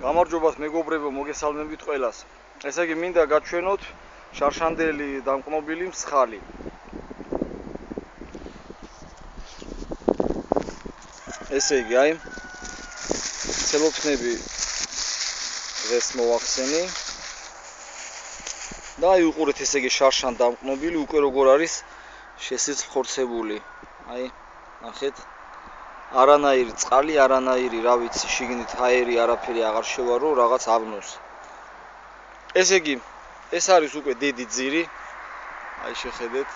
გამარჯობათ მეგობრებო, მოგესალმებით ყველას. ესე იგი მინდა გაჩვენოთ შარშანდელი დამკნობილი მსხალი. ესე იგი, აი ცელოფნები დღეს მოვახსენი. და აი უყურეთ, ესე იგი შარშან დამკნობილი უკვე როგორ არის შესიცხორცებული. აი, ნახეთ. არანაირი წყალი, არანაირი, რა ვიცი, შიგნით აერი არაფერი აღარ შევარო, რაღაც ავნოს. ესე იგი, ეს არის უკვე დიდი ძირი. აი შეხედეთ.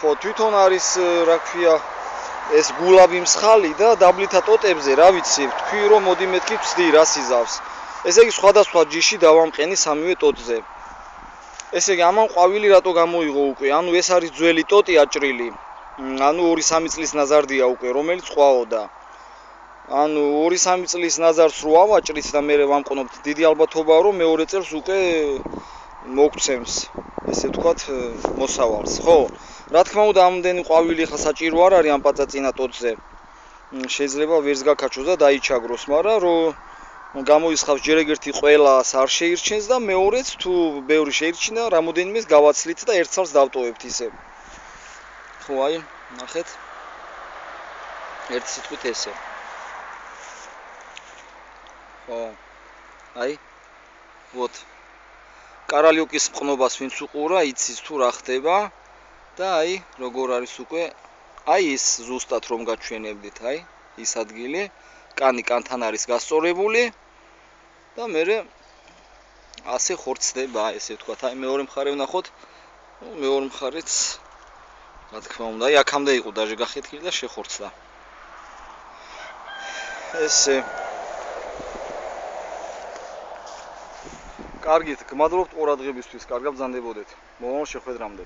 ხო, თვითონ არის, რა ქვია, ეს გულაბი მსხალი და დაბლითა ტოტებზე, რა ვიცი, თქვი რომ მოდი მეთქი ვცდი რა სიზავს. ესე იგი, სხვადასხვა ჯიში დავამყენი სამივე ტოტზე. ესე იგი, ამან ყვავილი რატო გამოიღო უკვე? ანუ ეს არის ძველი ტოტი აჭრილი. ანუ 2-3 წლის ნაზარდია უკვე, რომელიც ყვაოდა. ანუ 2-3 წლის ნაზარს რო ავაჭრით და მე ვამყნობთ, დიდი ალბათობაა რომ მეორე წელს უკვე მოგცემს, ესე ვთქვათ, მოსავალს, ხო? რა თქმა უნდა, ამდენი ყვავილი ხა საჭირო არ არის ამ პაწაწინა ტოტზე. შეიძლება ვერს გაკაჩოს და დაიჩაგროს, მაგრამ რომ გამოისხავს ჯერ ეგერთი ყველას არ შეირჩენს და მეორეც თუ ბევრი შეირჩინა, რამოდენიმეს გავაცლით და ერთ წელს დავტოვებთ ისე. ხო, აი, ნახეთ. ერთი სიტყვით ესე. ხო. აი. ვოთ. კარალიოკის მყნობას ვინც უყურა, იცის თუ რა ხდება და აი, როგორ არის უკვე, აი ის ზუსტად რომ გაჩვენებდით, აი, ის ადგილი, კანი კანთან არის გასწორებული და მე ასე ხორცდება, ესე ვთქვათ, აი მეორე მხარე ვნახოთ. მეორე მხარეც რა თქმა უნდა, აი აქამდე იყო დაჟე გახეთქილი და შეხორცდა. ესე. კარგით, გმადლობთ ყურადღებისთვის, კარგად ბრძანდებოდეთ. მომავალ შეხვედრამდე.